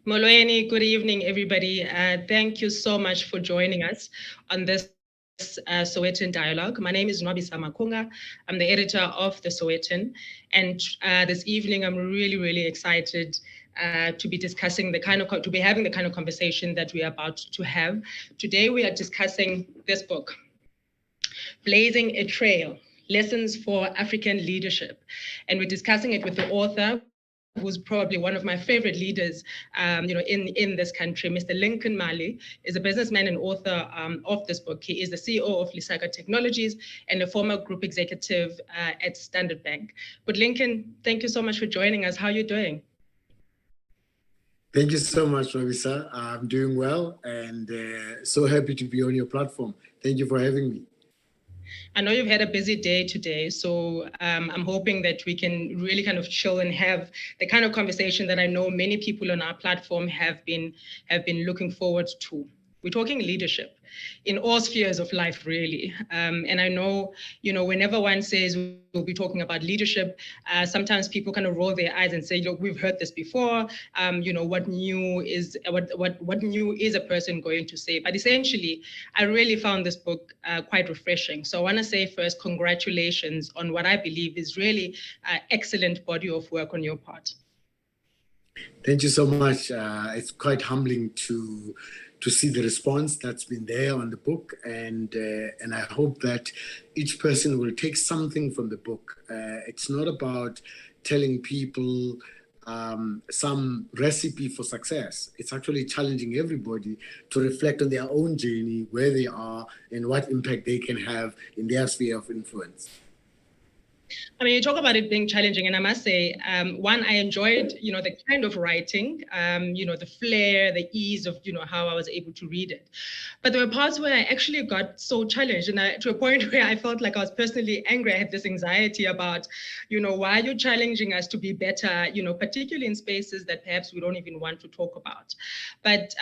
Molweni, good evening, everybody. Thank you so much for joining us on this Sowetan Dialogue. My name is Nwabisa Makunga. I'm the editor of the Sowetan. And this evening, I'm really, really excited to be discussing to be having the kind of conversation that we are about to have. Today, we are discussing this book, Blazing a Trail, Lessons for African Leadership. And we're discussing it with the author, who's probably one of my favorite leaders, in this country. Mr. Lincoln Mali is a businessman and author of this book. He is the CEO of Lisaka Technologies and a former group executive at Standard Bank. But Lincoln, thank you so much for joining us. How are you doing? Thank you so much, Nwabisa. I'm doing well and so happy to be on your platform. Thank you for having me. I know you've had a busy day today, so I'm hoping that we can really kind of chill and have the kind of conversation that I know many people on our platform have been looking forward to. We're talking leadership in all spheres of life, really. And I know, whenever one says we'll be talking about leadership, sometimes people kind of roll their eyes and say, look, we've heard this before. What new is a person going to say? But essentially, I really found this book quite refreshing. So I want to say first, congratulations on what I believe is really an excellent body of work on your part. Thank you so much. It's quite humbling to see the response that's been there on the book, and I hope that each person will take something from the book. It's not about telling people some recipe for success. It's actually challenging everybody to reflect on their own journey, where they are, and what impact they can have in their sphere of influence. I mean, you talk about it being challenging, and I must say, one, I enjoyed, the kind of writing, the flair, the ease of, how I was able to read it. But there were parts where I actually got so challenged, and to a point where I felt like I was personally angry. I had this anxiety about, why are you challenging us to be better, particularly in spaces that perhaps we don't even want to talk about. But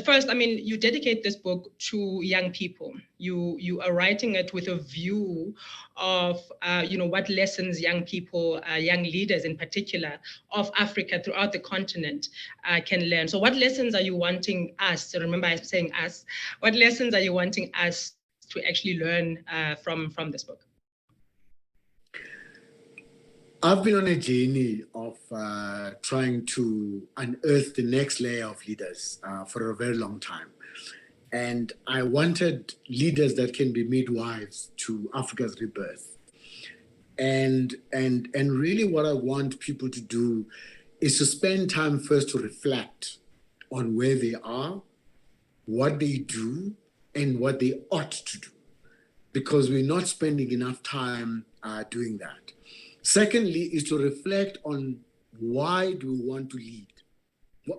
first, I mean, you dedicate this book to young people. You are writing it with a view of, what lessons young people, young leaders in particular of Africa throughout the continent can learn. So what lessons are you wanting us, so remember I'm saying us, what lessons are you wanting us to actually learn from this book? I've been on a journey of trying to unearth the next layer of leaders for a very long time. And I wanted leaders that can be midwives to Africa's rebirth. And really what I want people to do is to spend time first to reflect on where they are, what they do, and what they ought to do, because we're not spending enough time doing that. Secondly, is to reflect on why do we want to lead?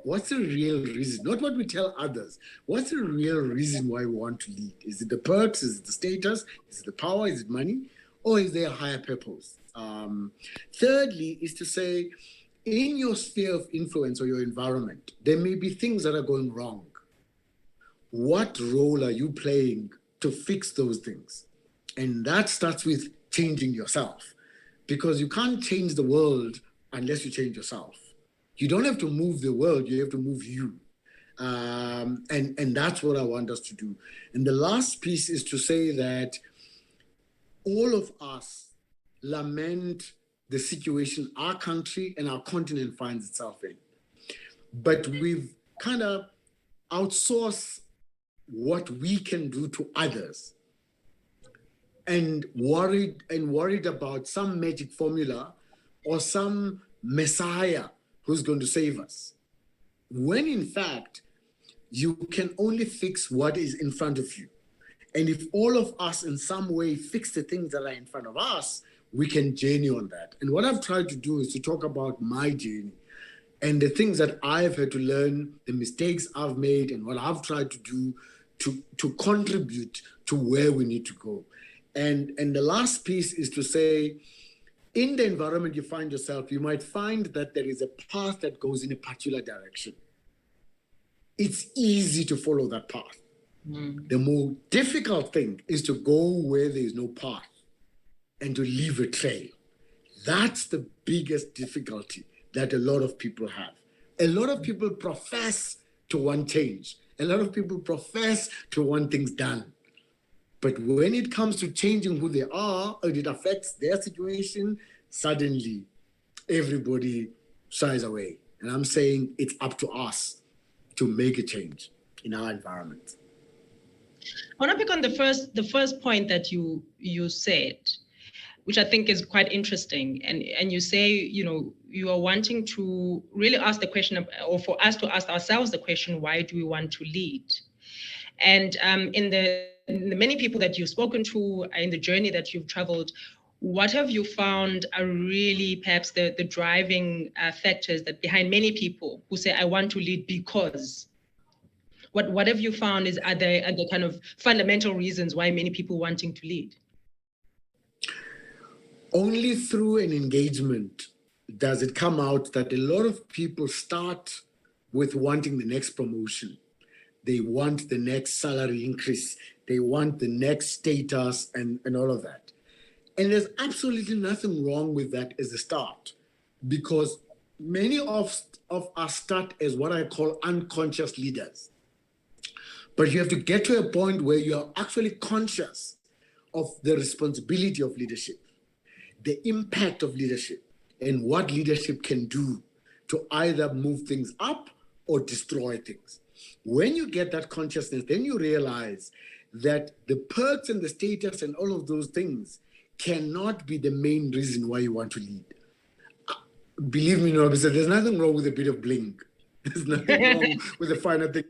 What's the real reason? Not what we tell others. What's the real reason why we want to lead? Is it the perks? Is it the status? Is it the power? Is it money? Or is there a higher purpose? Thirdly, is to say, in your sphere of influence or your environment, there may be things that are going wrong. What role are you playing to fix those things? And that starts with changing yourself, because you can't change the world unless you change yourself. You don't have to move the world, you have to move you. And that's what I want us to do. And the last piece is to say that all of us lament the situation our country and our continent finds itself in. But we've kind of outsourced what we can do to others and worried about some magic formula or some messiah who's going to save us. When in fact, you can only fix what is in front of you. And if all of us in some way fix the things that are in front of us, we can journey on that. And what I've tried to do is to talk about my journey and the things that I've had to learn, the mistakes I've made, and what I've tried to do to contribute to where we need to go. And the last piece is to say, in the environment you find yourself, you might find that there is a path that goes in a particular direction. It's easy to follow that path. The more difficult thing is to go where there is no path and to leave a trail. That's the biggest difficulty that a lot of people have. A lot of people profess to want change. A lot of people profess to want things done. But when it comes to changing who they are, and it affects their situation, suddenly everybody shies away. And I'm saying it's up to us to make a change in our environment. I want to pick on the first point that you said, which I think is quite interesting. And you say, you are wanting to really ask the question, or for us to ask ourselves the question, why do we want to lead? And in the many people that you've spoken to, in the journey that you've traveled, what have you found are really perhaps the driving factors that behind many people who say, I want to lead because? What have you found are the kind of fundamental reasons why many people wanting to lead? Only through an engagement does it come out that a lot of people start with wanting the next promotion. They want the next salary increase. They want the next status and all of that. And there's absolutely nothing wrong with that as a start, because many of us start as what I call unconscious leaders. But you have to get to a point where you are actually conscious of the responsibility of leadership, the impact of leadership, and what leadership can do to either move things up or destroy things. When you get that consciousness, then you realize that the perks and the status and all of those things cannot be the main reason why you want to lead. Believe me, Nwabisa, there's nothing wrong with a bit of bling. There's nothing wrong with the finer thing.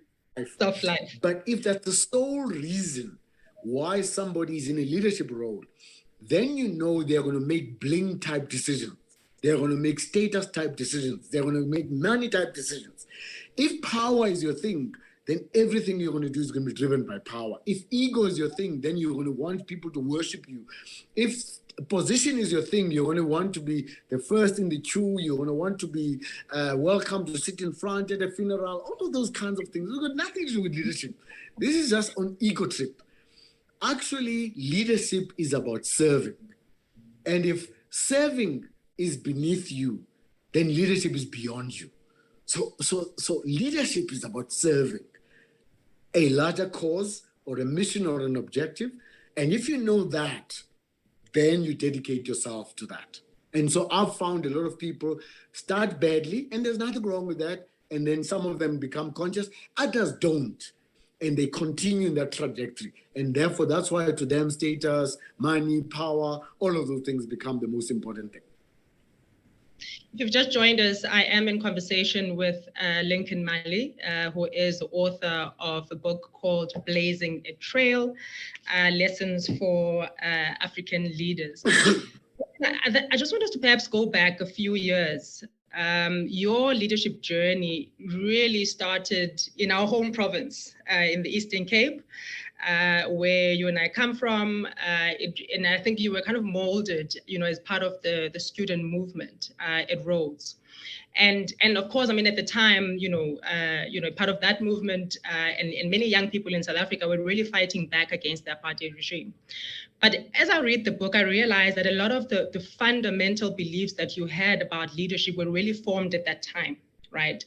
Stuff life. But if that's the sole reason why somebody is in a leadership role, then you know they're going to make bling type decisions. They're going to make status type decisions. They're going to make money type decisions. If power is your thing, then everything you're going to do is going to be driven by power. If ego is your thing, then you're going to want people to worship you. If position is your thing, you're going to want to be the first in the queue. You're going to want to be welcome to sit in front at a funeral. All of those kinds of things. It's got nothing to do with leadership. This is just an ego trip. Actually, leadership is about serving. And if serving is beneath you, then leadership is beyond you. So leadership is about serving a larger cause or a mission or an objective. And if you know that, then you dedicate yourself to that. And so I've found a lot of people start badly, and there's nothing wrong with that. And then some of them become conscious, others don't. And they continue in that trajectory. And therefore, that's why to them, status, money, power, all of those things become the most important thing. If you've just joined us, I am in conversation with Lincoln Mali, who is the author of a book called Blazing a Trail, Lessons for African Leaders. I just want us to perhaps go back a few years. Your leadership journey really started in our home province, in the Eastern Cape, where you and I come from, and I think you were kind of molded, as part of the student movement at Rhodes. And of course, I mean, at the time, part of that movement and many young people in South Africa were really fighting back against the apartheid regime. But as I read the book, I realized that a lot of the fundamental beliefs that you had about leadership were really formed at that time, right?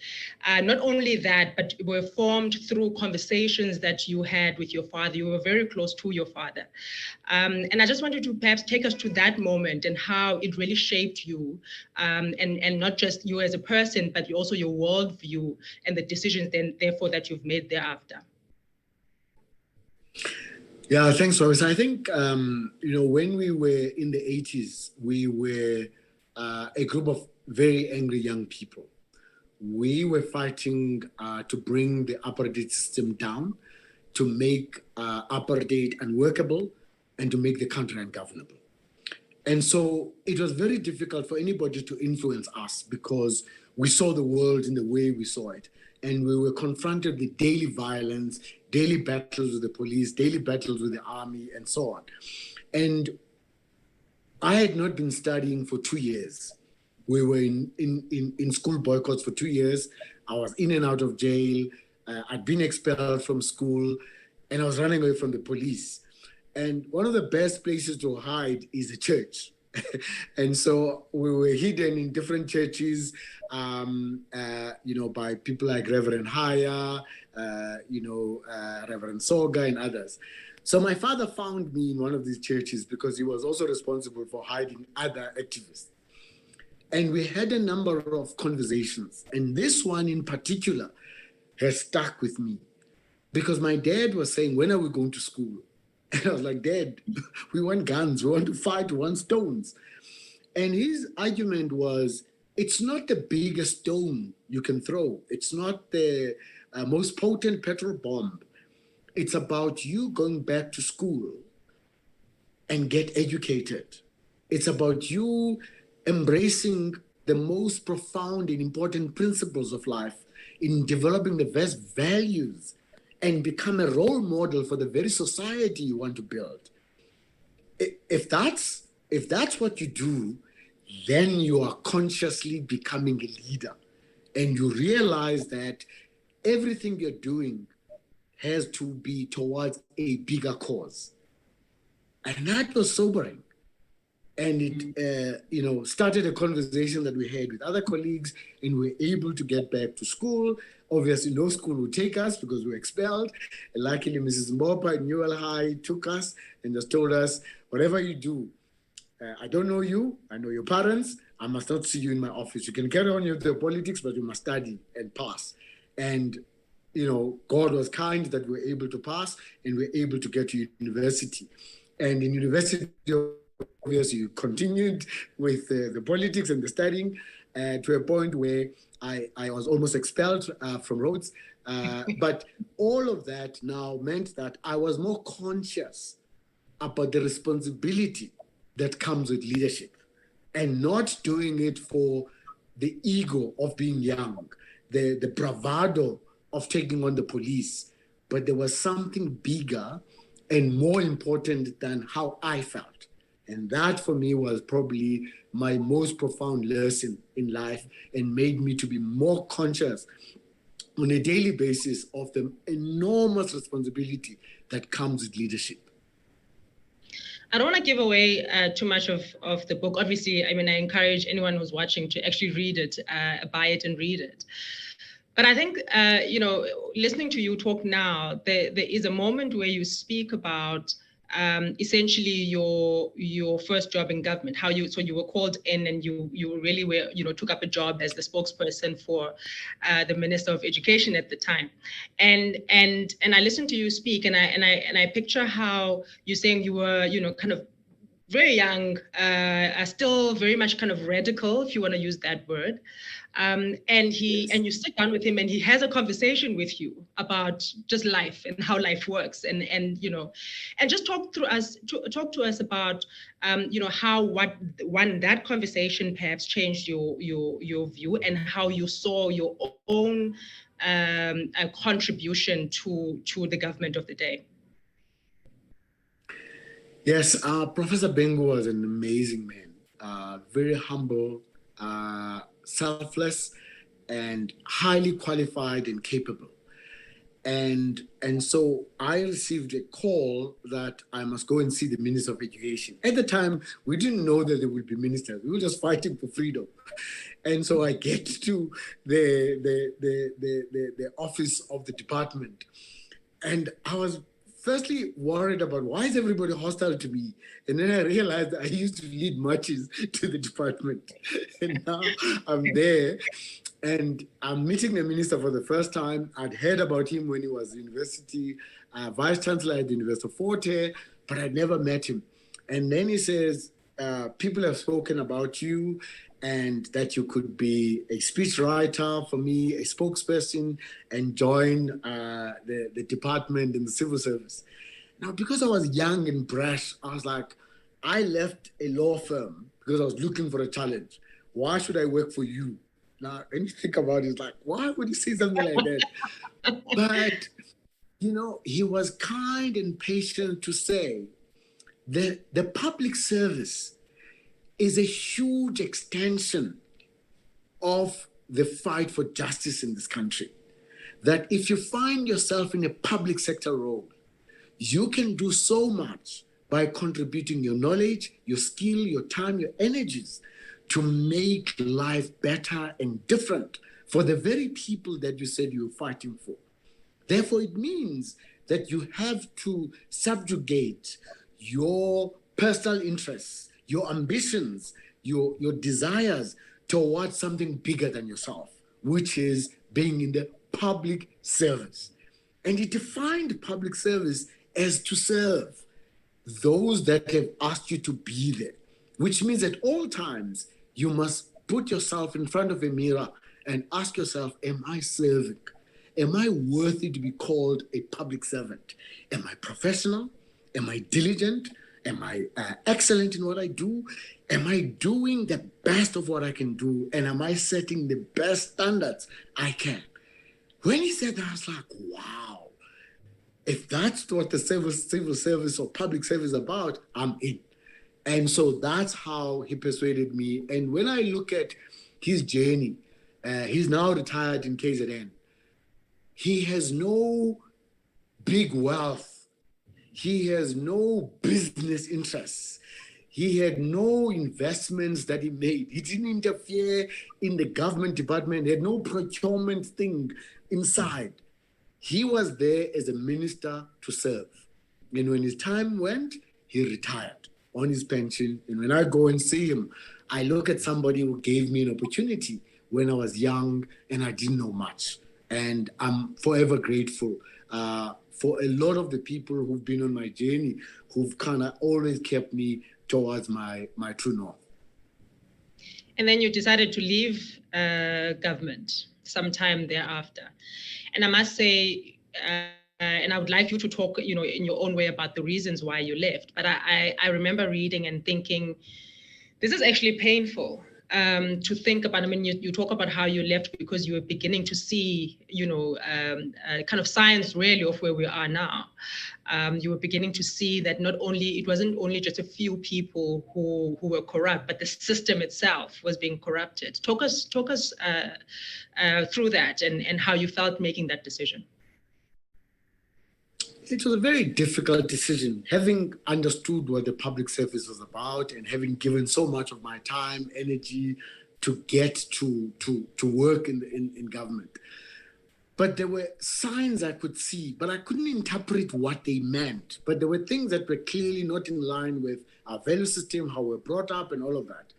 Not only that, but were formed through conversations that you had with your father. You were very close to your father. And I just wanted to perhaps take us to that moment and how it really shaped you, and not just you as a person, but also your worldview and the decisions then, therefore, that you've made thereafter. Yeah, thanks, Robert. I think, when we were in the 80s, we were a group of very angry young people. We were fighting to bring the apartheid system down, to make apartheid unworkable, and to make the country ungovernable. And so it was very difficult for anybody to influence us because we saw the world in the way we saw it. And we were confronted with daily violence, daily battles with the police, daily battles with the army, and so on. And I had not been studying for 2 years. We were in school boycotts for 2 years. I was in and out of jail. I'd been expelled from school, and I was running away from the police. And one of the best places to hide is a church. And so we were hidden in different churches, by people like Reverend Haya, Reverend Soga, and others. So my father found me in one of these churches because he was also responsible for hiding other activists. And we had a number of conversations. And this one in particular has stuck with me because my dad was saying, when are we going to school? And I was like, Dad, we want guns. We want to fight. We want stones. And his argument was, it's not the biggest stone you can throw. It's not the most potent petrol bomb. It's about you going back to school and get educated. It's about you embracing the most profound and important principles of life in developing the best values and become a role model for the very society you want to build. If that's what you do, then you are consciously becoming a leader. And you realize that everything you're doing has to be towards a bigger cause. And that was sobering. And it, started a conversation that we had with other colleagues, and we were able to get back to school. Obviously, no school would take us because we were expelled. And luckily, Mrs. Mbopa at Newell High took us and just told us, whatever you do, I don't know you, I know your parents, I must not see you in my office. You can carry on with your politics, but you must study and pass. And, God was kind that we were able to pass and we were able to get to university. And in university, obviously, you continued with the politics and the studying to a point where I was almost expelled from Rhodes. But all of that now meant that I was more conscious about the responsibility that comes with leadership and not doing it for the ego of being young, the bravado of taking on the police. But there was something bigger and more important than how I felt. And that for me was probably my most profound lesson in life and made me to be more conscious on a daily basis of the enormous responsibility that comes with leadership. I don't want to give away too much of the book. Obviously, I encourage anyone who's watching to actually read it, buy it and read it. But I think, listening to you talk now, there is a moment where you speak about essentially your first job in government, so you were called in and you really were, took up a job as the spokesperson for the Minister of Education at the time. And I listened to you speak and I picture how you're saying you were, kind of very young, still very much kind of radical, if you want to use that word. And you sit down with him and he has a conversation with you about just life and how life works and just talk to us about how that conversation perhaps changed your view and how you saw your own contribution to the government of the day. Yes, Professor Bengu was an amazing man, very humble, selfless, and highly qualified and capable. And so I received a call that I must go and see the Minister of Education. At the time, we didn't know that there would be ministers. We were just fighting for freedom. And so I get to the office of the department. And I was firstly worried about why is everybody hostile to me? And then I realized that I used to lead marches to the department. And now I'm there and I'm meeting the minister for the first time. I'd heard about him when he was university vice chancellor at the University of Forte, but I'd never met him. And then he says, people have spoken about you and that you could be a speechwriter for me, a spokesperson, and join the department in the civil service. Now, because I was young and brash, I was like, I left a law firm because I was looking for a challenge. Why should I work for you? Now, when you think about it, it's like, why would he say something like that? But, he was kind and patient to say that the public service is a huge extension of the fight for justice in this country. That if you find yourself in a public sector role, you can do so much by contributing your knowledge, your skill, your time, your energies to make life better and different for the very people that you said you were fighting for. Therefore, it means that you have to subjugate your personal interests, your ambitions, your desires towards something bigger than yourself, which is being in the public service. And he defined public service as to serve those that have asked you to be there, which means at all times you must put yourself in front of a mirror and ask yourself, am I serving? Am I worthy to be called a public servant? Am I professional? Am I diligent? Am I excellent in what I do? Am I doing the best of what I can do? And am I setting the best standards I can? When he said that, I was like, wow. If that's what the civil service or public service is about, I'm in. And so that's how he persuaded me. And when I look at his journey, he's now retired in KZN. He has no big wealth. He has no business interests. He had no investments that he made. He didn't interfere in the government department. He had no procurement thing inside. He was there as a minister to serve. And when his time went, he retired on his pension. And when I go and see him, I look at somebody who gave me an opportunity when I was young and I didn't know much. And I'm forever grateful for a lot of the people who've been on my journey, who've kind of always kept me towards my true north. And then you decided to leave government sometime thereafter. And I must say, and I would like you to talk, in your own way about the reasons why you left. But I remember reading and thinking, this is actually painful to think about. I mean, you talk about how you left because you were beginning to see, kind of signs really of where we are now. You were beginning to see that it wasn't only just a few people who were corrupt, but the system itself was being corrupted. Talk us through that and how you felt making that decision. It was a very difficult decision, having understood what the public service was about and having given so much of my time, energy to get to work in government. But there were signs I could see, but I couldn't interpret what they meant. But there were things that were clearly not in line with our value system, how we're brought up and all of that.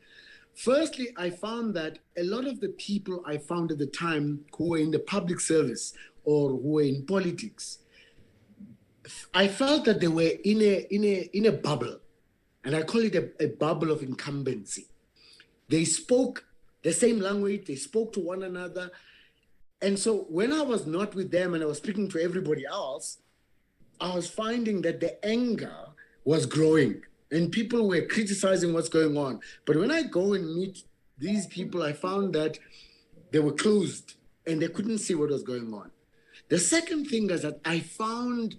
Firstly, I found that a lot of the people I found at the time who were in the public service or who were in politics, I felt that they were in a bubble, and I call it a bubble of incumbency. They spoke the same language, they spoke to one another. And so when I was not with them and I was speaking to everybody else, I was finding that the anger was growing and people were criticizing what's going on. But when I go and meet these people, I found that they were closed and they couldn't see what was going on. The second thing is that I found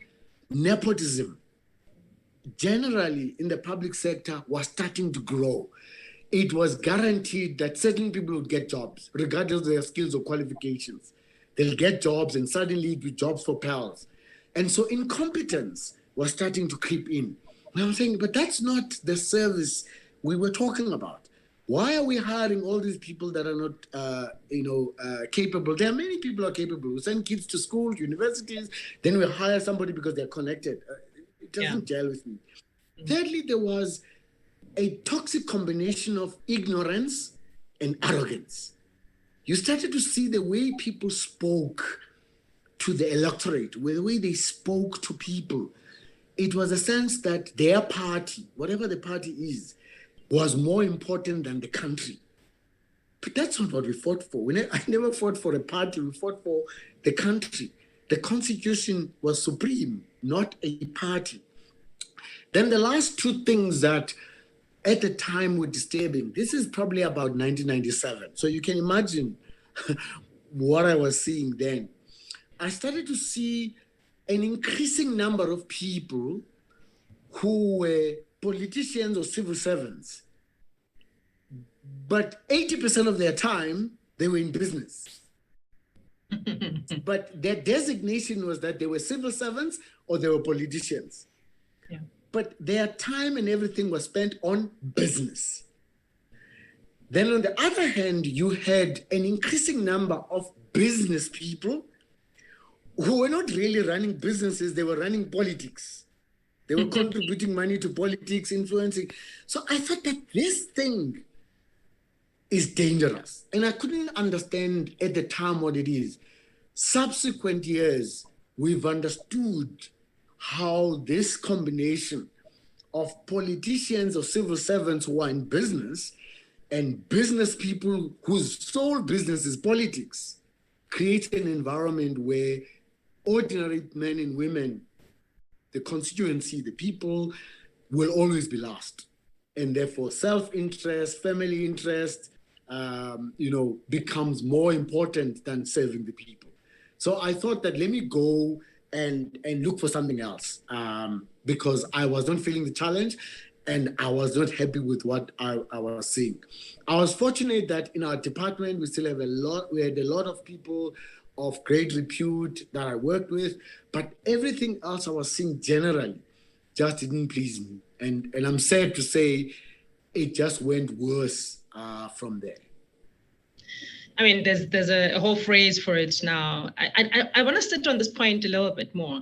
nepotism generally in the public sector was starting to grow. It was guaranteed that certain people would get jobs, regardless of their skills or qualifications. They'll get jobs and suddenly it'll be jobs for pals. And so incompetence was starting to creep in. And I'm saying, but that's not the service we were talking about. Why are we hiring all these people that are not, capable? There are many people who are capable. We send kids to school, universities, then we hire somebody because they're connected. It doesn't gel with me. Thirdly, there was a toxic combination of ignorance and arrogance. You started to see the way people spoke to the electorate, the way they spoke to people. It was a sense that their party, whatever the party is, was more important than the country. But that's not what we fought for. I never fought for a party, we fought for the country. The Constitution was supreme, not a party. Then the last two things that at the time were disturbing, this is probably about 1997. So you can imagine what I was seeing then. I started to see an increasing number of people who were politicians or civil servants, but 80% of their time, they were in business. But their designation was that they were civil servants or they were politicians. Yeah. but their time and everything was spent on business. Then on the other hand, you had an increasing number of business people who were not really running businesses, they were running politics. They were contributing money to politics, influencing. So I thought that this thing is dangerous. And I couldn't understand at the time what it is. Subsequent years, we've understood how this combination of politicians or civil servants who are in business and business people whose sole business is politics creates an environment where ordinary men and women, the constituency, the people, will always be last. And therefore, self-interest, family interest, becomes more important than serving the people. So I thought that let me go and look for something else because I was not feeling the challenge and I was not happy with what I was seeing. I was fortunate that in our department, we still have we had a lot of people of great repute that I worked with, but everything else I was seeing generally just didn't please me. And I'm sad to say it just went worse from there. I mean, there's a whole phrase for it now. I want to sit on this point a little bit more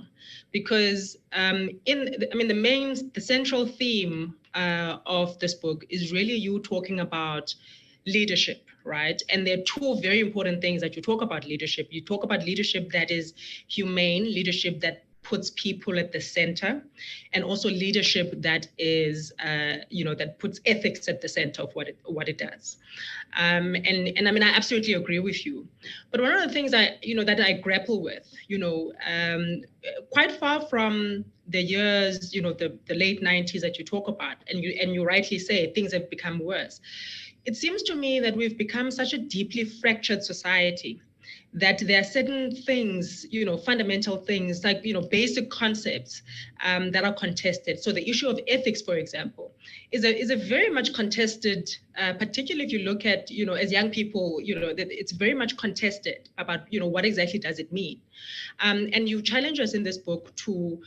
because the central theme of this book is really you talking about leadership, right? And there are two very important things that you talk about leadership. You talk about leadership that is humane, leadership that puts people at the center, and also leadership that is, that puts ethics at the center of what it does. And I mean, I absolutely agree with you. But one of the things that I grapple with, quite far from the years, the late 90s that you talk about, and you rightly say things have become worse. It seems to me that we've become such a deeply fractured society that there are certain things, fundamental things like, basic concepts that are contested. So the issue of ethics, for example, is a very much contested, particularly if you look at, as young people, it's very much contested about, what exactly does it mean? And you challenge us in this book to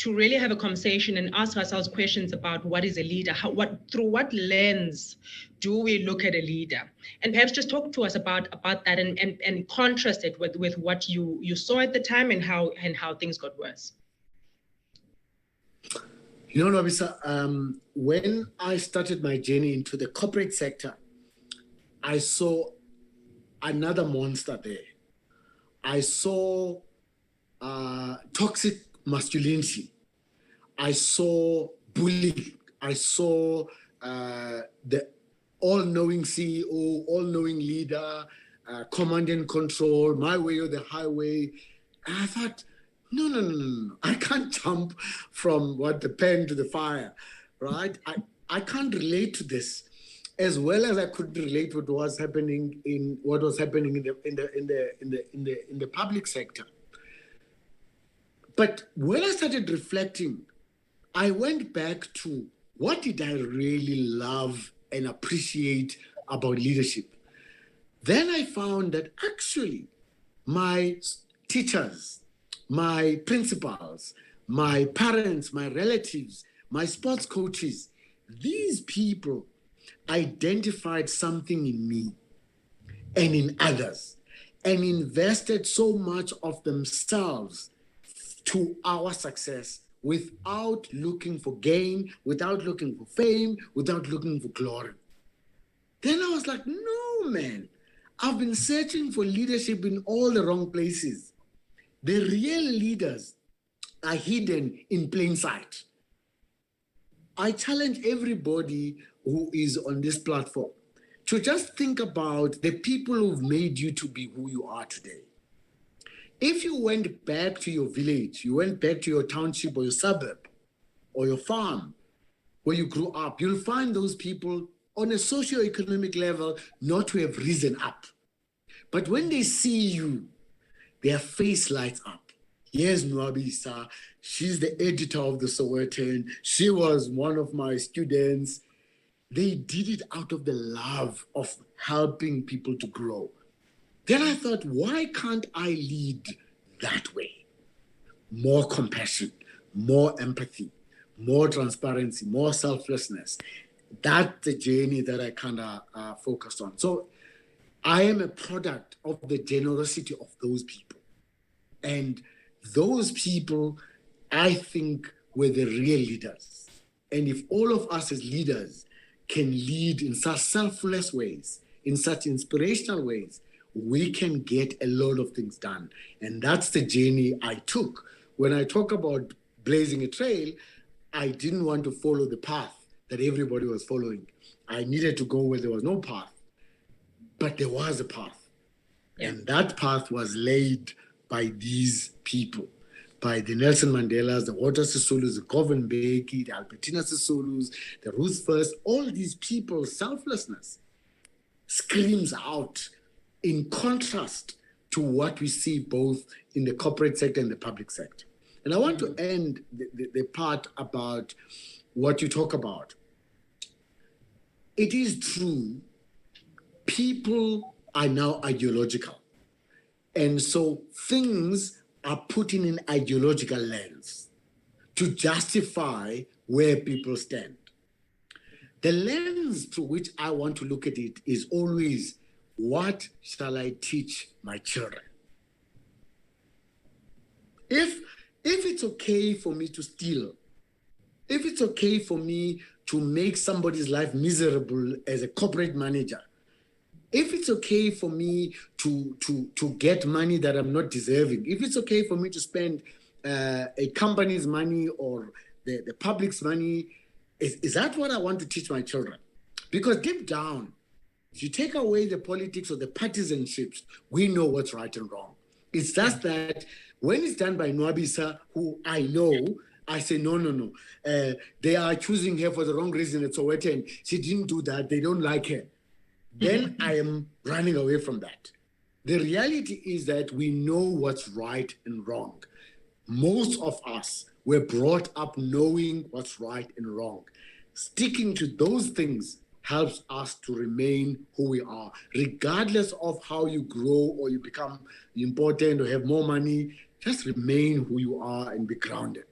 really have a conversation and ask ourselves questions about what is a leader, through what lens do we look at a leader? And perhaps just talk to us about that and contrast it with what you saw at the time and how things got worse. Nwabisa, when I started my journey into the corporate sector, I saw another monster there. I saw toxic masculinity. I saw bullying. I saw the all-knowing CEO, all-knowing leader, command and control, my way or the highway. And I thought, no. I can't jump from the pen to the fire, right? I can't relate to this as well as I could relate with what was happening in the public sector. But when I started reflecting, I went back to what did I really love and appreciate about leadership. Then I found that actually my teachers, my principals, my parents, my relatives, my sports coaches, these people identified something in me and in others and invested so much of themselves to our success without looking for gain, without looking for fame, without looking for glory. Then I was like, no, man, I've been searching for leadership in all the wrong places. The real leaders are hidden in plain sight. I challenge everybody who is on this platform to just think about the people who've made you to be who you are today. If you went back to your village, you went back to your township or your suburb or your farm where you grew up, you'll find those people on a socioeconomic level not to have risen up. But when they see you, their face lights up. Here's Nwabisa. She's the editor of the Sowetan. She was one of my students. They did it out of the love of helping people to grow. Then I thought, why can't I lead that way? More compassion, more empathy, more transparency, more selflessness. That's the journey that I kind of focused on. So I am a product of the generosity of those people. And those people, I think, were the real leaders. And if all of us as leaders can lead in such selfless ways, in such inspirational ways, we can get a lot of things done. And that's the journey I took. When I talk about blazing a trail, I didn't want to follow the path that everybody was following. I needed to go where there was no path, but there was a path. Yeah. And that path was laid by these people, by the Nelson Mandelas, the Walter Sisolus, the Govan Mbeki, the Albertina Sisolus, the Ruth First. All these people's selflessness screams out in contrast to what we see both in the corporate sector and the public sector. And I want to end the part about what you talk about. It is true, people are now ideological. And so things are put in an ideological lens to justify where people stand. The lens through which I want to look at it is always, what shall I teach my children? If it's okay for me to steal, if it's okay for me to make somebody's life miserable as a corporate manager, if it's okay for me to get money that I'm not deserving, if it's okay for me to spend a company's money or the public's money, is that what I want to teach my children? Because deep down, if you take away the politics or the partisanships, we know what's right and wrong. It's just that when it's done by Nwabisa, who I know, I say, no. They are choosing her for the wrong reason at Sowetan. She didn't do that. They don't like her. Then I am running away from that. The reality is that we know what's right and wrong. Most of us were brought up knowing what's right and wrong. Sticking to those things helps us to remain who we are, regardless of how you grow or you become important or have more money. Just remain who you are and be grounded.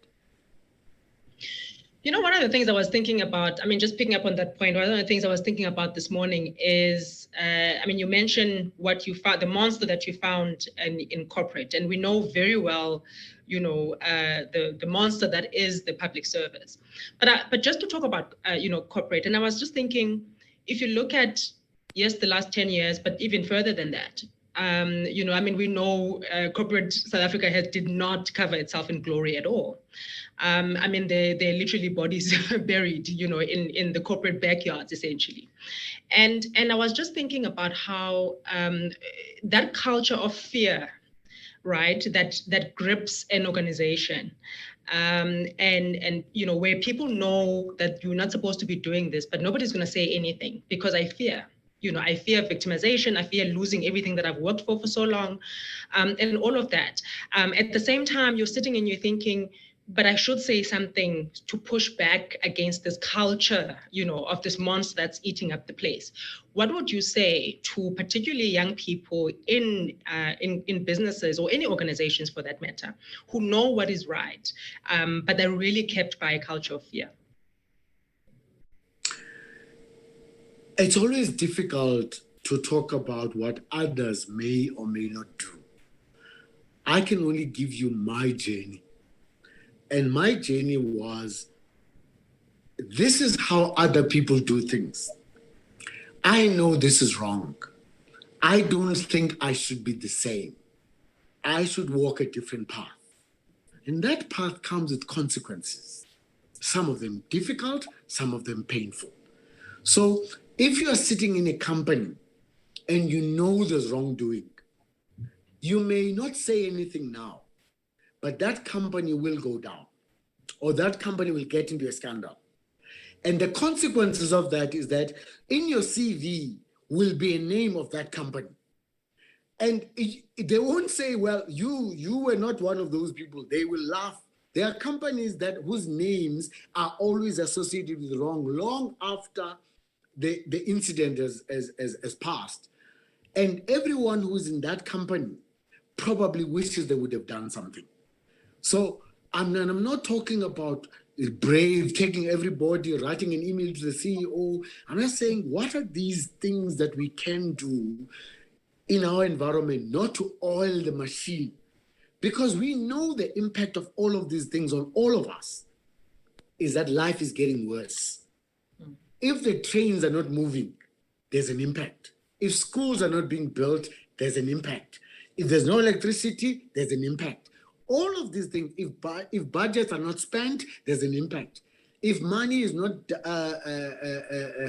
You know, one of the things I was thinking about, just picking up on that point, one of the things I was thinking about this morning is, you mentioned what you found, the monster that you found in corporate. And we know very well, the monster that is the public service. But just to talk about, corporate, and I was just thinking, if you look at, yes, the last 10 years, but even further than that, we know corporate South Africa did not cover itself in glory at all. They're literally bodies buried, in the corporate backyards, essentially. And I was just thinking about how that culture of fear, right, that grips an organization, and where people know that you're not supposed to be doing this, but nobody's going to say anything because I fear. I fear victimization. I fear losing everything that I've worked for so long, and all of that. At the same time, you're sitting and you're thinking, but I should say something to push back against this culture, of this monster that's eating up the place. What would you say to particularly young people in businesses or any organizations for that matter, who know what is right, but they're really kept by a culture of fear? It's always difficult to talk about what others may or may not do. I can only give you my journey. And my journey was, this is how other people do things. I know this is wrong. I don't think I should be the same. I should walk a different path. And that path comes with consequences. Some of them difficult, some of them painful. So if you are sitting in a company and you know there's wrongdoing, you may not say anything now, but that company will go down, or that company will get into a scandal. And the consequences of that is that in your CV will be a name of that company. And they won't say, well, you were not one of those people. They will laugh. There are companies whose names are always associated with wrong long after the incident has passed. And everyone who's in that company probably wishes they would have done something. So I'm not talking about brave, taking everybody, writing an email to the CEO. I'm just saying, what are these things that we can do in our environment, not to oil the machine? Because we know the impact of all of these things on all of us is that life is getting worse. If the trains are not moving, there's an impact. If schools are not being built, there's an impact. If there's no electricity, there's an impact. All of these things, if budgets are not spent, there's an impact. If money is not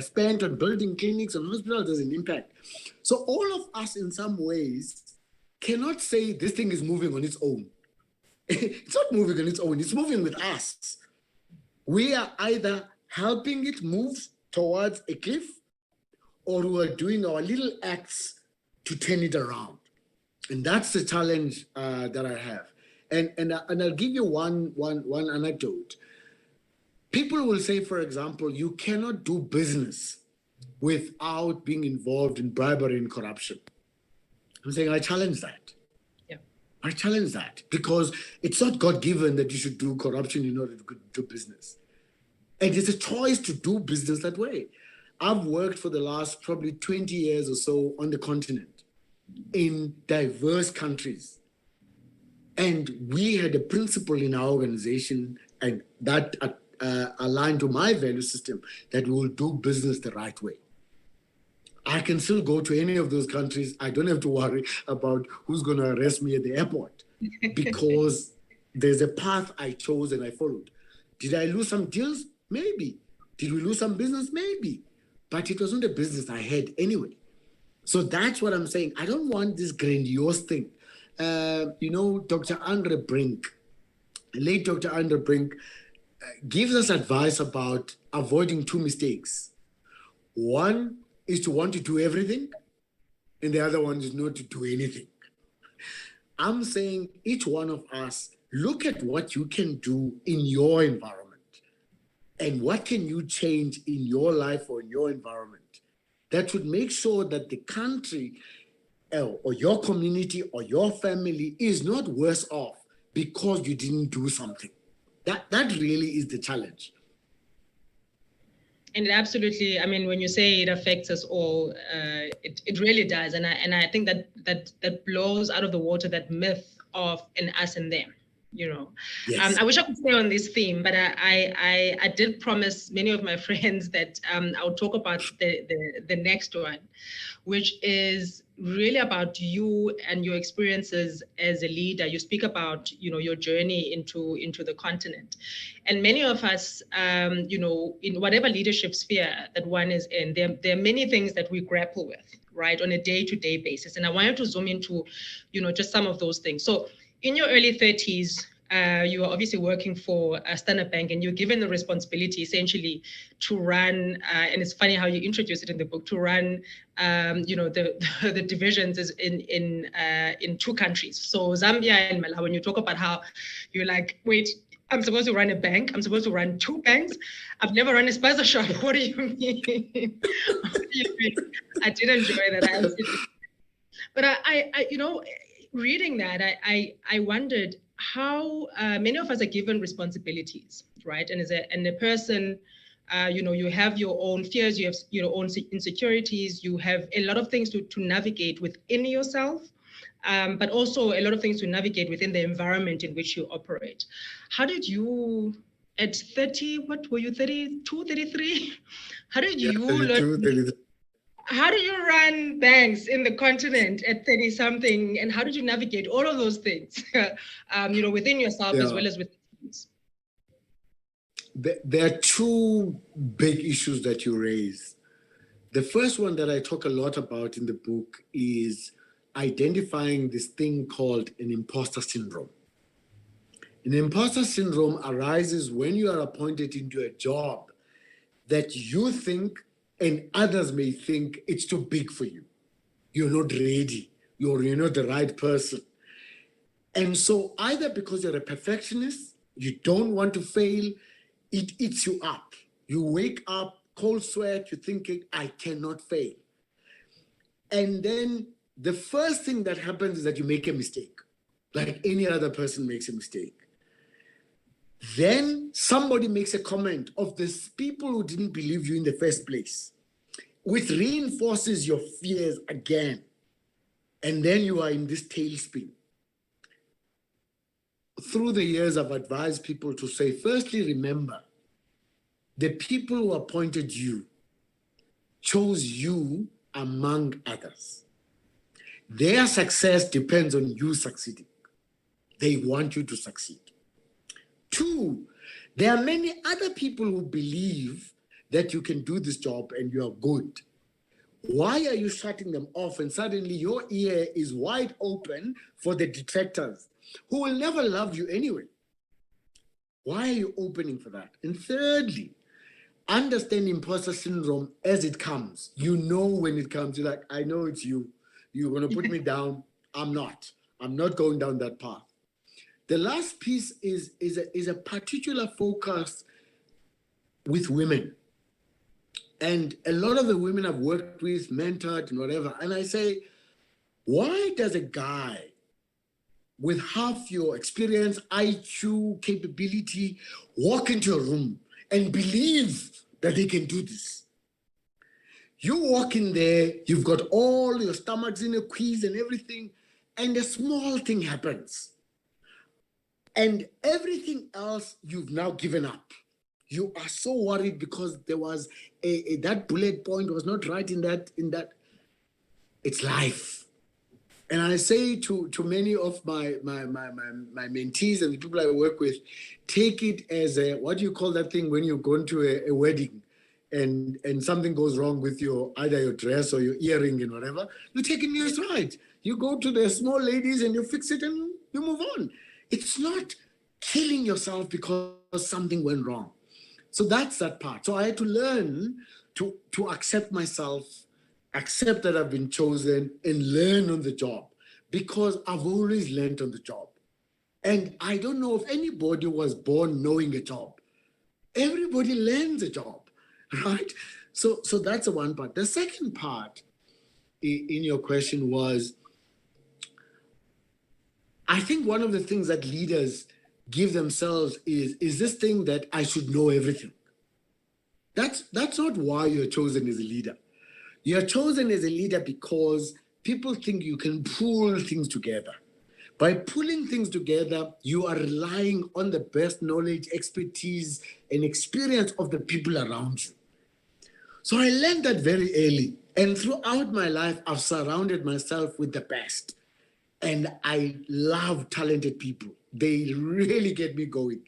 spent on building clinics and hospitals, there's an impact. So all of us in some ways cannot say this thing is moving on its own. It's not moving on its own, it's moving with us. We are either helping it move towards a cliff, or we are doing our little acts to turn it around. And that's the challenge that I have. And I'll give you one anecdote. People will say, for example, you cannot do business without being involved in bribery and corruption. I'm saying I challenge that. Yeah. I challenge that, because it's not God-given that you should do corruption in order to do business. And it's a choice to do business that way. I've worked for the last probably 20 years or so on the continent in diverse countries. And we had a principle in our organization, and that aligned to my value system, that we will do business the right way. I can still go to any of those countries. I don't have to worry about who's going to arrest me at the airport, because there's a path I chose and I followed. Did I lose some deals? Maybe. Did we lose some business? Maybe. But it wasn't a business I had anyway. So that's what I'm saying. I don't want this grandiose thing. Dr. Andre Brink, late Dr. Andre Brink, gives us advice about avoiding two mistakes. One is to want to do everything, and the other one is not to do anything. I'm saying each one of us, look at what you can do in your environment, and what can you change in your life or in your environment that would make sure that the country or your community or your family is not worse off because you didn't do something. That really is the challenge. And absolutely, I mean, when you say it affects us all, it really does. And I think that blows out of the water that myth of an us and them. Yes. I wish I could stay on this theme, but I did promise many of my friends that I'll talk about the next one, which is really about you and your experiences as a leader. You speak about your journey into the continent, and many of us, in whatever leadership sphere that one is in, there are many things that we grapple with, right, on a day-to-day basis. And I wanted to zoom into, just some of those things. So in your early 30s, you are obviously working for Standard Bank, and you're given the responsibility essentially to run, and it's funny how you introduce it in the book, to run, the divisions is in two countries. So Zambia and Malawi. When you talk about how you're like, wait, I'm supposed to run a bank. I'm supposed to run two banks. I've never run a spaza shop. What do you mean? What do you mean? I did enjoy that. But I reading that, I wondered how many of us are given responsibilities, right? And a person, you have your own fears, you have your own insecurities, you have a lot of things to navigate within yourself, but also a lot of things to navigate within the environment in which you operate. How did you, at 30, what were you, 32, 33? How did you 32, 33. How do you run banks in the continent at 30-something, and how did you navigate all of those things, within yourself as well as with teams? There are two big issues that you raise. The first one that I talk a lot about in the book is identifying this thing called an imposter syndrome. An imposter syndrome arises when you are appointed into a job that you think and others may think it's too big for you. You're not ready. You're not the right person. And so either because you're a perfectionist, you don't want to fail, it eats you up. You wake up, cold sweat, you're thinking, I cannot fail. And then the first thing that happens is that you make a mistake, like any other person makes a mistake. Then somebody makes a comment of these people who didn't believe you in the first place, which reinforces your fears again. And then you are in this tailspin. Through the years, I've advised people to say, firstly, remember, the people who appointed you chose you among others. Their success depends on you succeeding. They want you to succeed. 2, there are many other people who believe that you can do this job and you are good. Why are you shutting them off? And suddenly your ear is wide open for the detractors who will never love you anyway. Why are you opening for that? And thirdly, understand imposter syndrome as it comes. You know when it comes. You're like, I know it's you. You're going to put me down. I'm not. I'm not going down that path. The last piece is a particular focus with women. And a lot of the women I've worked with, mentored, and whatever, and I say, why does a guy with half your experience, IQ, capability, walk into a room and believe that they can do this? You walk in there, you've got all your stomachs in a quiz and everything, and a small thing happens. And everything else you've now given up. You are so worried because there was that bullet point was not right in that. It's life. And I say to many of my mentees and the people I work with, take it as a, what do you call that thing when you're going to a wedding and something goes wrong with either your dress or your earring and whatever, you take it in stride. You go to the small ladies and you fix it and you move on. It's not killing yourself because something went wrong. So that's that part. So I had to learn to accept myself, accept that I've been chosen, and learn on the job, because I've always learned on the job. And I don't know if anybody was born knowing a job. Everybody learns a job, right? So that's the one part. The second part in your question was, I think one of the things that leaders give themselves is this thing that I should know everything. That's not why you're chosen as a leader. You're chosen as a leader because people think you can pull things together. By pulling things together, you are relying on the best knowledge, expertise, and experience of the people around you. So I learned that very early. And throughout my life, I've surrounded myself with the best. And I love talented people. They really get me going.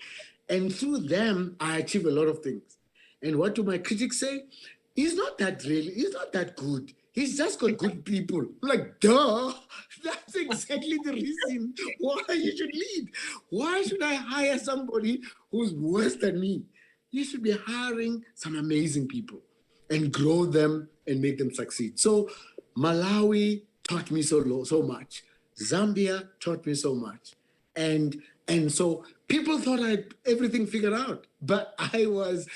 And through them, I achieve a lot of things. And what do my critics say? He's not that good. He's just got good people. I'm like, duh, that's exactly the reason why you should lead. Why should I hire somebody who's worse than me? You should be hiring some amazing people and grow them and make them succeed. So Malawi taught me so much. Zambia taught me so much. And so people thought I had everything figured out, but I was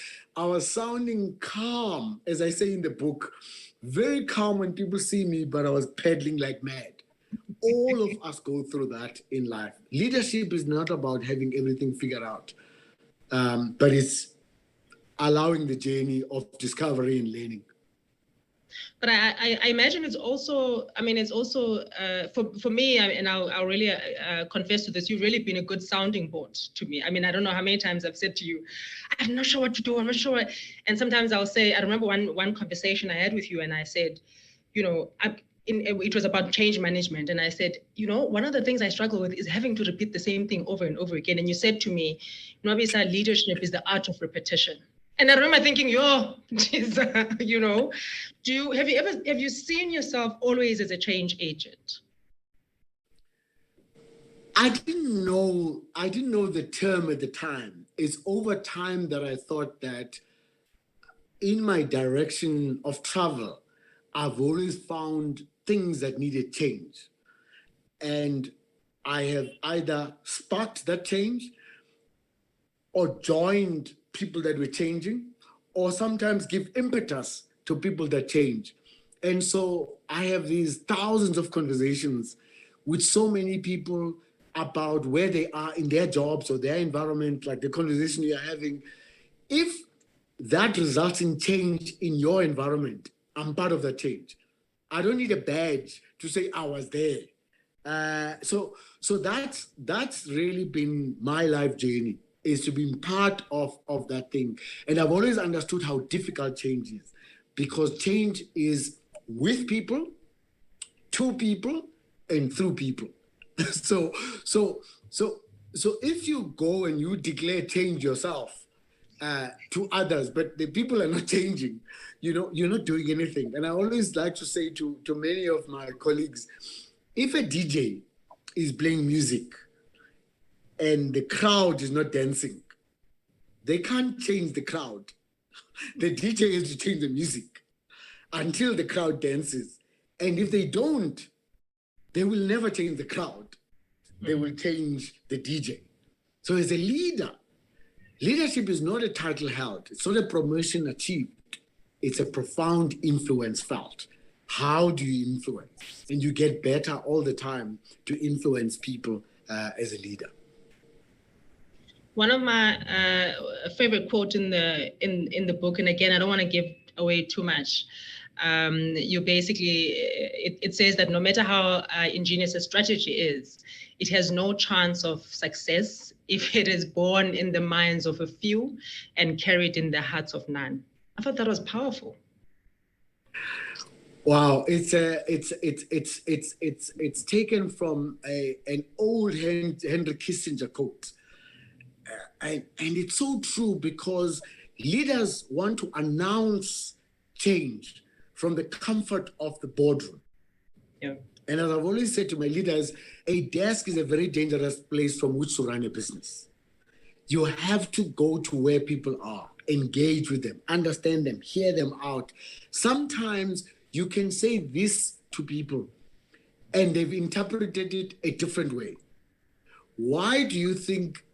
sounding calm, as I say in the book, very calm when people see me, but I was pedaling like mad. All of us go through that in life. Leadership is not about having everything figured out, but it's allowing the journey of discovery and learning. But I imagine it's also, for me, and I'll really confess to this, you've really been a good sounding board to me. I mean, I don't know how many times I've said to you, I'm not sure what to do, I'm not sure what, and sometimes I'll say, I remember one conversation I had with you, and I said, it was about change management, and I said, one of the things I struggle with is having to repeat the same thing over and over again. And you said to me, Nwabisa, leadership is the art of repetition. And I remember thinking, geez, have you seen yourself always as a change agent? I didn't know the term at the time. It's over time that I thought that in my direction of travel, I've always found things that needed change. And I have either sparked that change or joined people that were changing, or sometimes give impetus to people that change. And so I have these thousands of conversations with so many people about where they are in their jobs or their environment, like the conversation you're having, if that results in change in your environment, I'm part of that change. I don't need a badge to say I was there. So that's really been my life journey, is to be part of that thing. And I've always understood how difficult change is, because change is with people, to people, and through people. so so so so if you go and you declare change yourself to others, but the people are not changing, you're not doing anything. And I always like to say to many of my colleagues, if a DJ is playing music and the crowd is not dancing, they can't change the crowd. The DJ has to change the music until the crowd dances. And if they don't, they will never change the crowd. They will change the DJ. So as a leader, leadership is not a title held. It's not a promotion achieved. It's a profound influence felt. How do you influence? And you get better all the time to influence people as a leader. One of my favorite quotes in the book, and again, I don't want to give away too much. You basically, it says that no matter how ingenious a strategy is, it has no chance of success if it is born in the minds of a few and carried in the hearts of none. I thought that was powerful. Wow, it's taken from an old Henry Kissinger quote, and it's so true, because leaders want to announce change from the comfort of the boardroom. Yeah. And as I've always said to my leaders, a desk is a very dangerous place from which to run a business. You have to go to where people are, engage with them, understand them, hear them out. Sometimes you can say this to people and they've interpreted it a different way. Why do you think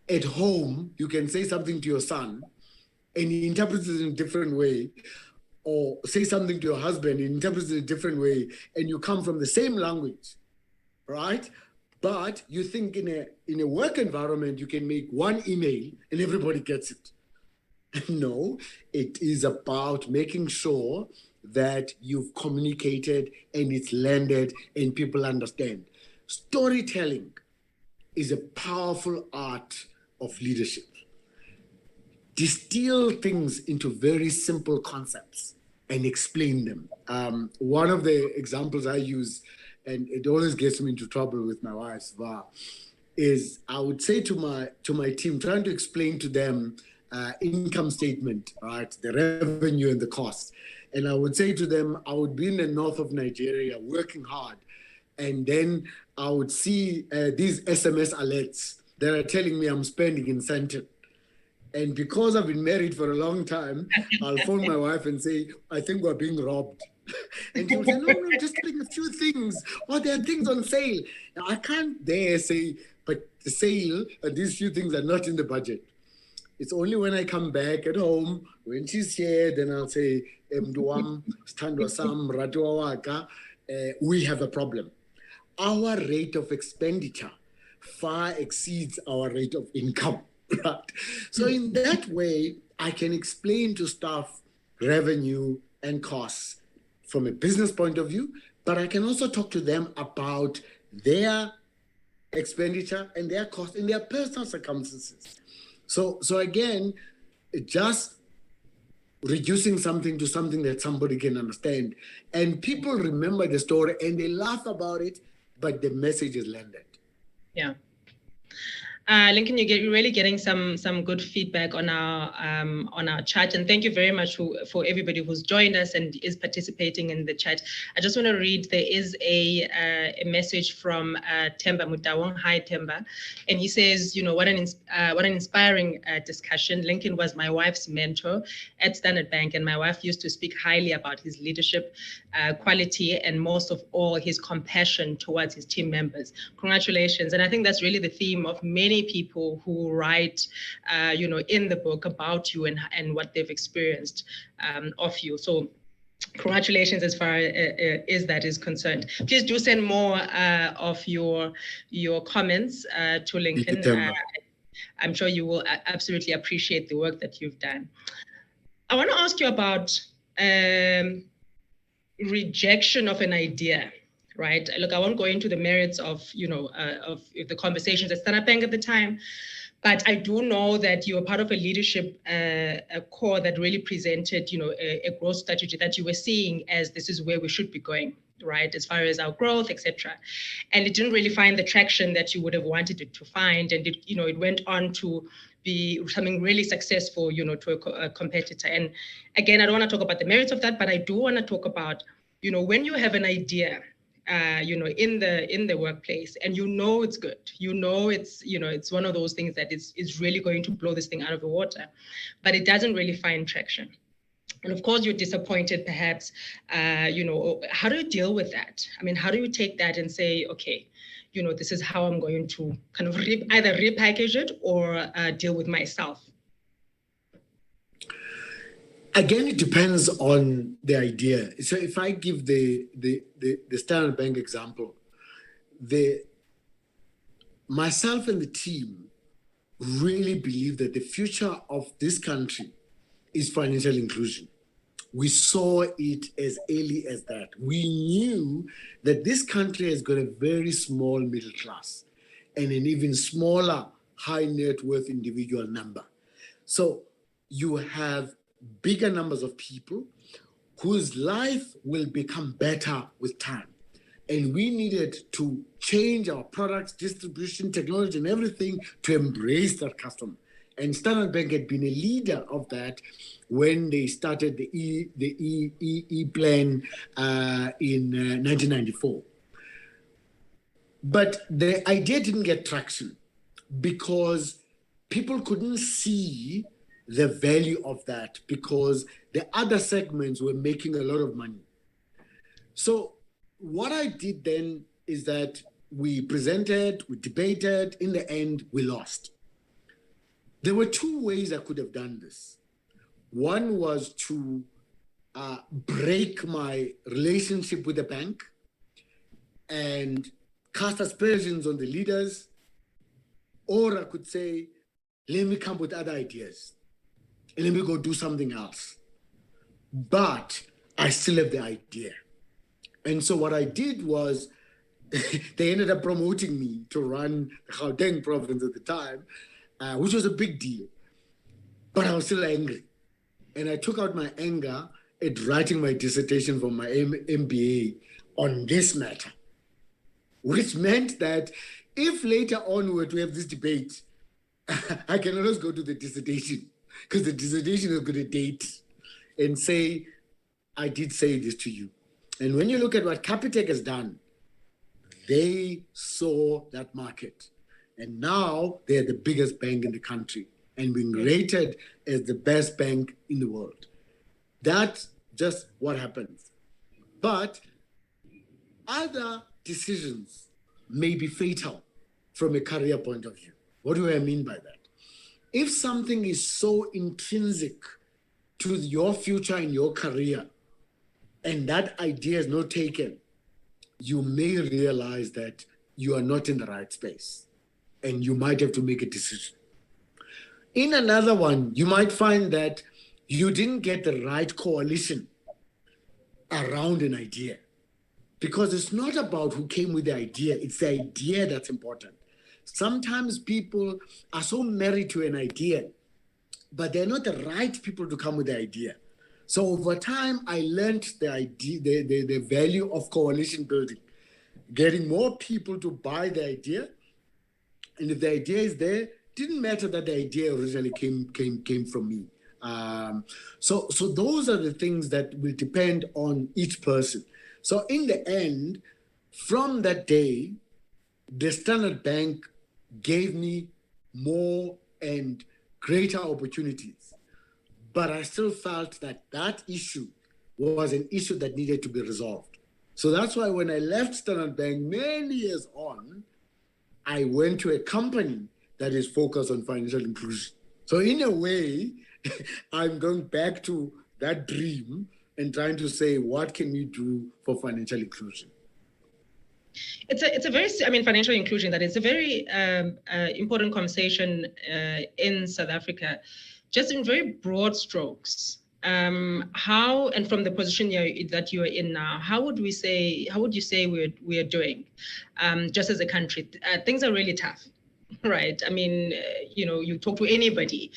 at home you can say something to your son and he interprets it in a different way, or say something to your husband, he interprets it a different way, and you come from the same language, right? But you think in a work environment, you can make one email and everybody gets it. No, it is about making sure that you've communicated and it's landed and people understand. Storytelling is a powerful art of leadership. Distill things into very simple concepts and explain them. One of the examples I use, and it always gets me into trouble with my wife, is I would say to my team, trying to explain to them income statement, right, the revenue and the cost. And I would say to them, I would be in the north of Nigeria working hard, and then I would see these SMS alerts that are telling me I'm spending in Sandton. And because I've been married for a long time, I'll phone my wife and say, I think we're being robbed. And she will say, no, just bring a few things. Oh, there are things on sale. Now, I can't dare say, but the sale and these few things are not in the budget. It's only when I come back at home, when she's here, then I'll say, we have a problem. Our rate of expenditure far exceeds our rate of income. Right. So in that way, I can explain to staff revenue and costs from a business point of view, but I can also talk to them about their expenditure and their costs and their personal circumstances. So again, just reducing something to something that somebody can understand. And people remember the story and they laugh about it, but the message is landed. Yeah. Lincoln, you're really getting some good feedback on our chat, and thank you very much for everybody who's joined us and is participating in the chat. I just want to read. There is a message from Temba Mutawong. Hi, Temba, and he says, what an inspiring discussion. Lincoln was my wife's mentor at Standard Bank, and my wife used to speak highly about his leadership quality and most of all his compassion towards his team members. Congratulations, and I think that's really the theme of many people who write, in the book about you and what they've experienced of you. So Congratulations as far as that is concerned. Please do send more of your comments to Lincoln. I'm sure you will absolutely appreciate the work that you've done. I want to ask you about rejection of an idea, right? Look, I won't go into the merits of, of the conversations at Standard Bank at the time, but I do know that you were part of a leadership core that really presented, a growth strategy that you were seeing as this is where we should be going, right, as far as our growth, etc. And it didn't really find the traction that you would have wanted it to find, and it went on to be something really successful, to a competitor. And again, I don't want to talk about the merits of that, but I do want to talk about, when you have an idea, in the workplace, and it's good, it's one of those things that is really going to blow this thing out of the water, but it doesn't really find traction. And of course, you're disappointed, perhaps. How do you deal with that? I mean, how do you take that and say, okay, this is how I'm going to kind of either repackage it or deal with myself? Again, it depends on the idea. So if I give the Standard Bank example, myself and the team really believe that the future of this country is financial inclusion. We saw it as early as that. We knew that this country has got a very small middle class and an even smaller high net worth individual number. So you have bigger numbers of people whose life will become better with time. And we needed to change our products, distribution, technology, and everything to embrace that customer. And Standard Bank had been a leader of that when they started the E-plan in 1994. But the idea didn't get traction because people couldn't see the value of that because the other segments were making a lot of money. So what I did then is that we presented, we debated, in the end, we lost. There were two ways I could have done this. One was to break my relationship with the bank and cast aspersions on the leaders, or I could say, let me come with other ideas and let me go do something else. But I still have the idea. And so what I did was, they ended up promoting me to run the Gauteng province at the time, which was a big deal. But I was still angry. And I took out my anger at writing my dissertation for my MBA on this matter, which meant that if later on we were to have this debate, I can always go to the dissertation because the dissertation is going to date and say, I did say this to you. And when you look at what Capitec has done, they saw that market. And now they're the biggest bank in the country and being rated as the best bank in the world. That's just what happens. But other decisions may be fatal from a career point of view. What do I mean by that? If something is so intrinsic to your future and your career, and that idea is not taken, you may realize that you are not in the right space and you might have to make a decision. In another one, you might find that you didn't get the right coalition around an idea, because it's not about who came with the idea, it's the idea that's important. Sometimes people are so married to an idea, but they're not the right people to come with the idea. So over time, I learned the idea, the value of coalition building, getting more people to buy the idea. And if the idea is there, didn't matter that the idea originally came from me. So those are the things that will depend on each person. So in the end, from that day, the Standard Bank gave me more and greater opportunities. But I still felt that that issue was an issue that needed to be resolved. So that's why when I left Standard Bank many years on, I went to a company that is focused on financial inclusion. So in a way, I'm going back to that dream and trying to say, what can we do for financial inclusion? It's a very, I mean, financial inclusion, that is a very important conversation in South Africa, just in very broad strokes. How, and from the position that you are in now, how would you say we're doing, just as a country? Things are really tough. Right. I mean, you talk to anybody,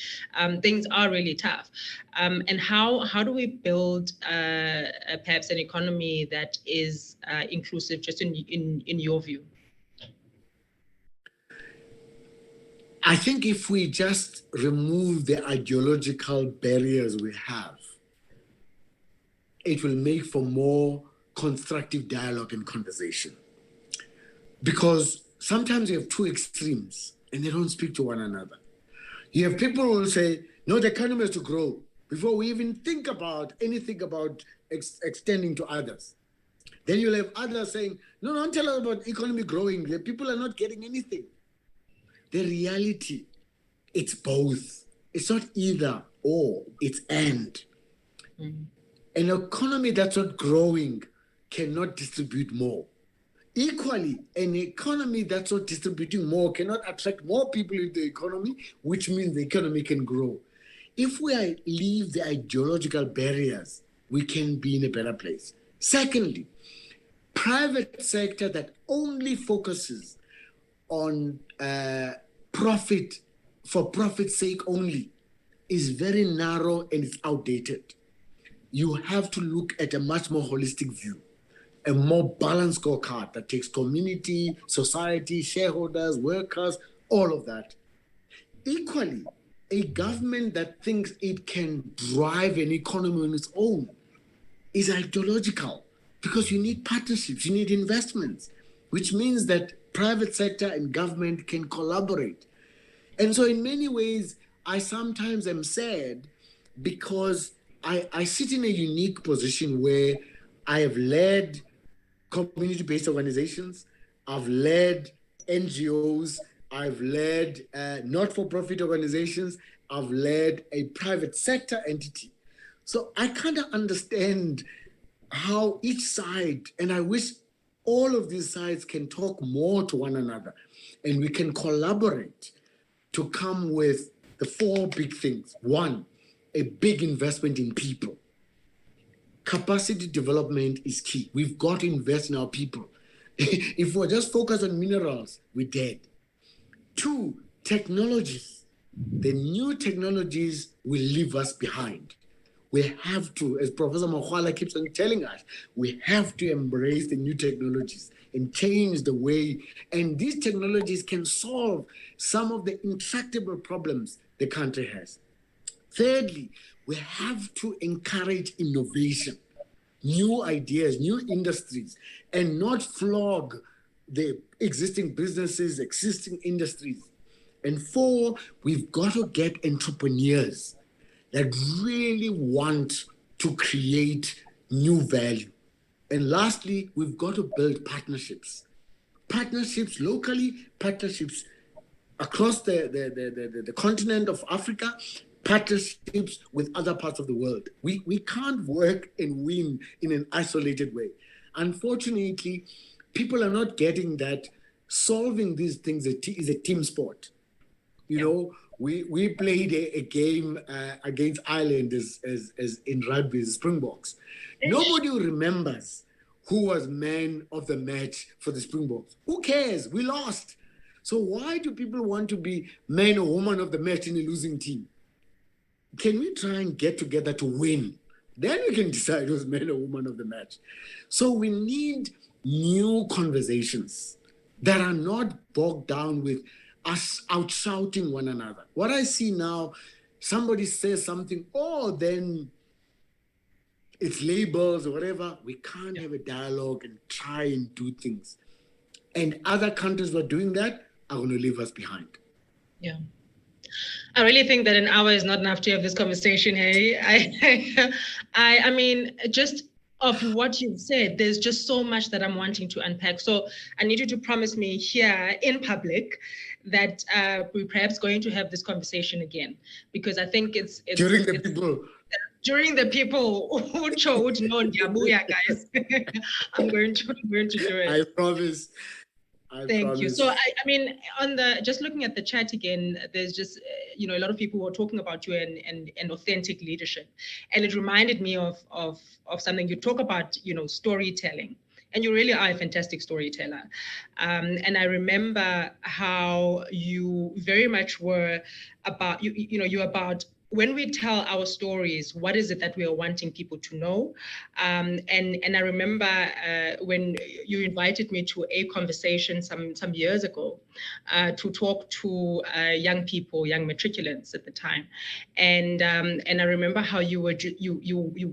things are really tough. And how do we build perhaps an economy that is inclusive, just in your view? I think if we just remove the ideological barriers we have, it will make for more constructive dialogue and conversation. Because sometimes you have two extremes and they don't speak to one another. You have people who will say, no, the economy has to grow before we even think about anything about extending to others. Then you'll have others saying, no, don't tell us about economy growing. The people are not getting anything. The reality, it's both. It's not either or, it's and. Mm-hmm. An economy that's not growing cannot distribute more. Equally, an economy that's not distributing more cannot attract more people into the economy, which means the economy can grow. If we leave the ideological barriers, we can be in a better place. Secondly, private sector that only focuses on profit for profit's sake only is very narrow and it's outdated. You have to look at a much more holistic view, a more balanced scorecard that takes community, society, shareholders, workers, all of that. Equally, a government that thinks it can drive an economy on its own is ideological, because you need partnerships, you need investments, which means that private sector and government can collaborate. And so in many ways, I sometimes am sad because I sit in a unique position where I have led community-based organizations, I've led NGOs, I've led not-for-profit organizations, I've led a private sector entity. So I kind of understand how each side, and I wish all of these sides can talk more to one another and we can collaborate to come with the four big things. One, a big investment in people. Capacity development is key. We've got to invest in our people. If we're just focused on minerals, we're dead. Two, technologies. The new technologies will leave us behind. We have to, as Professor Makwala keeps on telling us, we have to embrace the new technologies and change the way. And these technologies can solve some of the intractable problems the country has. Thirdly, we have to encourage innovation, new ideas, new industries, and not flog the existing businesses, existing industries. And four, we've got to get entrepreneurs that really want to create new value. And lastly, we've got to build partnerships. Partnerships locally, partnerships across the continent of Africa, partnerships with other parts of the world. We can't work and win in an isolated way. Unfortunately, people are not getting that solving these things is a team sport. You know, we played a game against Ireland as in rugby, as Springboks. Nobody remembers who was man of the match for the Springboks. Who cares? We lost. So why do people want to be man or woman of the match in a losing team? Can we try and get together to win? Then we can decide who's man or woman of the match. So we need new conversations that are not bogged down with us out-shouting one another. What I see now, somebody says something, then it's labels or whatever. We can't have a dialogue and try and do things. And other countries who are doing that are going to leave us behind. Yeah. I really think that an hour is not enough to have this conversation, hey? I mean, just of what you've said, there's just so much that I'm wanting to unpack. So I need you to promise me here in public that we're perhaps going to have this conversation again, because I think it's during the people during the people who chose no Ndiabuya, guys. I'm going to do it. I promise. Thank you. So, I mean, just looking at the chat again, there's just, a lot of people were talking about you and authentic leadership. And it reminded me of something you talk about, storytelling. And you really are a fantastic storyteller. And I remember how you very much were about, you're about, when we tell our stories, what is it that we are wanting people to know? And I remember when you invited me to a conversation some years ago to talk to young people, young matriculants at the time, and I remember how you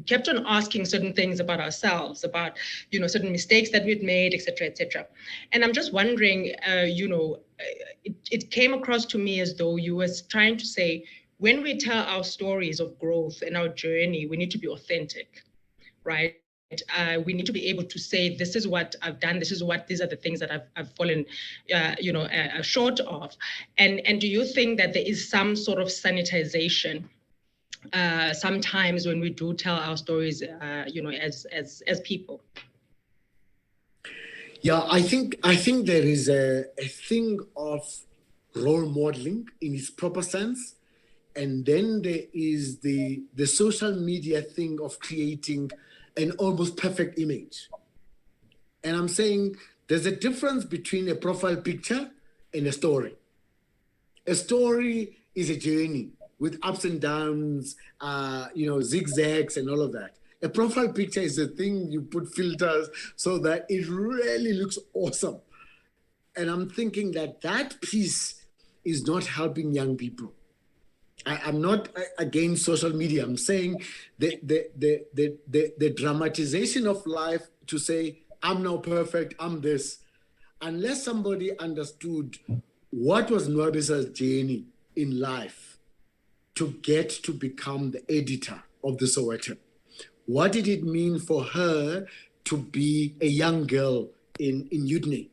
kept on asking certain things about ourselves, about certain mistakes that we'd made, etc., etc. And I'm just wondering, it came across to me as though you were trying to say, when we tell our stories of growth and our journey, we need to be authentic, right? We need to be able to say, this is what I've done, these are the things that I've fallen, short of. And do you think that there is some sort of sanitization sometimes when we do tell our stories, as people? Yeah, I think there is a thing of role modeling in its proper sense. And then there is the social media thing of creating an almost perfect image. And I'm saying there's a difference between a profile picture and a story. A story is a journey with ups and downs, zigzags and all of that. A profile picture is a thing you put filters so that it really looks awesome. And I'm thinking that piece is not helping young people. I'm not against social media. I'm saying the dramatization of life to say, I'm now perfect, I'm this. Unless somebody understood what was Nwabisa's journey in life to get to become the editor of the Sowetan. What did it mean for her to be a young girl in Udnik?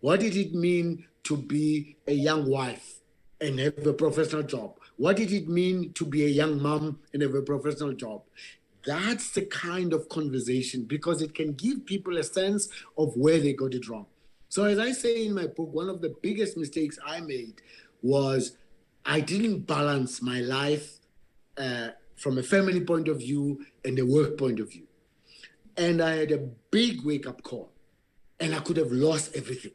What did it mean to be a young wife and have a professional job? What did it mean to be a young mom and have a professional job? That's the kind of conversation, because it can give people a sense of where they got it wrong. So as I say in my book, one of the biggest mistakes I made was I didn't balance my life from a family point of view and a work point of view. And I had a big wake-up call, and I could have lost everything.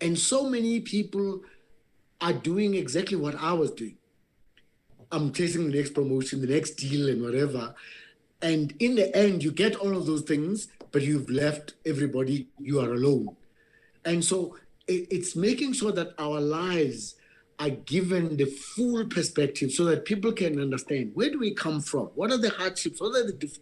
And so many people are doing exactly what I was doing. I'm chasing the next promotion, the next deal, and whatever. And in the end, you get all of those things, but you've left everybody, you are alone. And so it's making sure that our lives are given the full perspective so that people can understand, where do we come from? What are the hardships? What are the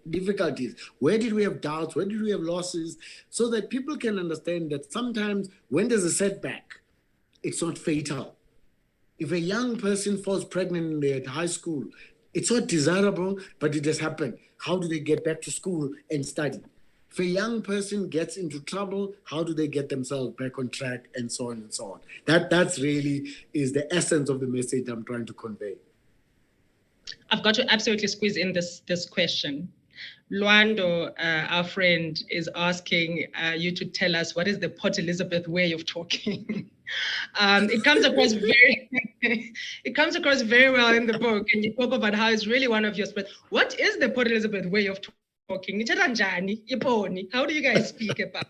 difficulties? Where did we have doubts? Where did we have losses? So that people can understand that sometimes when there's a setback, it's not fatal. If a young person falls pregnant at high school, it's not desirable, but it has happened. How do they get back to school and study? If a young person gets into trouble, how do they get themselves back on track, and so on and so on? That's really is the essence of the message I'm trying to convey. I've got to absolutely squeeze in this question. Luando, our friend, is asking you to tell us what is the Port Elizabeth way of talking. It comes across very well in the book, and you talk about how it's really one of your strengths. What is the Port Elizabeth way of talking? How do you guys speak about?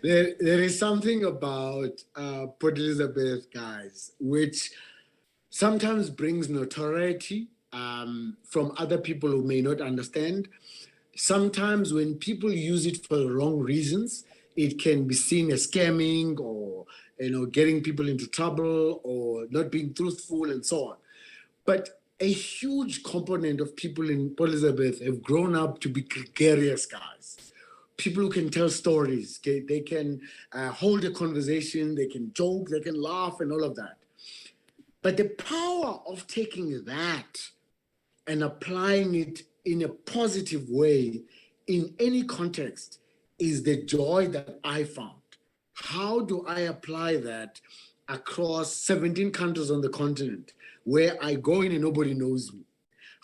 There is something about Port Elizabeth, guys, which sometimes brings notoriety from other people who may not understand. Sometimes when people use it for the wrong reasons, it can be seen as scamming or getting people into trouble or not being truthful and so on. But a huge component of people in Port Elizabeth have grown up to be gregarious guys. People who can tell stories, they can hold a conversation, they can joke, they can laugh and all of that. But the power of taking that and applying it in a positive way in any context is the joy that I found. How do I apply that across 17 countries on the continent where I go in and nobody knows me?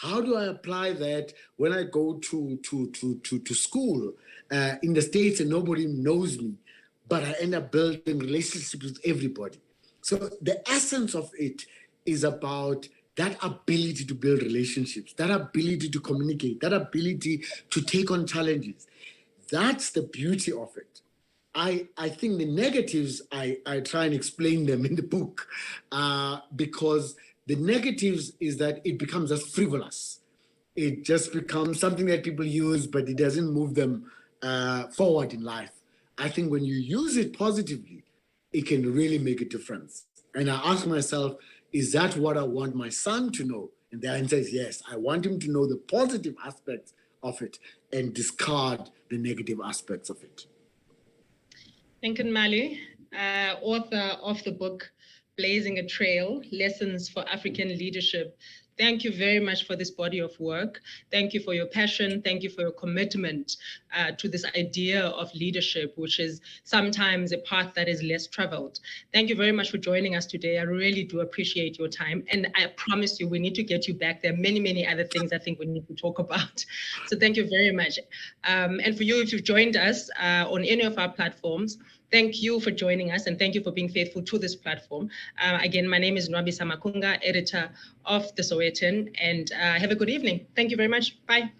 How do I apply that when I go to school in the States and nobody knows me, but I end up building relationships with everybody? So the essence of it is about that ability to build relationships, that ability to communicate, that ability to take on challenges. That's the beauty of it. I think the negatives, I try and explain them in the book because the negatives is that it becomes just frivolous. It just becomes something that people use, but it doesn't move them forward in life. I think when you use it positively, it can really make a difference. And I ask myself, is that what I want my son to know? And the answer is yes. I want him to know the positive aspects of it and discard the negative aspects of it. Lincoln Mali, author of the book Blazing a Trail, Lessons for African Leadership. Thank you very much for this body of work. Thank you for your passion. Thank you for your commitment to this idea of leadership, which is sometimes a path that is less traveled. Thank you very much for joining us today. I really do appreciate your time. And I promise you, we need to get you back. There are many, many other things I think we need to talk about. So thank you very much. And for you, if you've joined us on any of our platforms, thank you for joining us and thank you for being faithful to this platform. Again, my name is Nwabisa Makunga, editor of the Sowetan, and have a good evening. Thank you very much. Bye.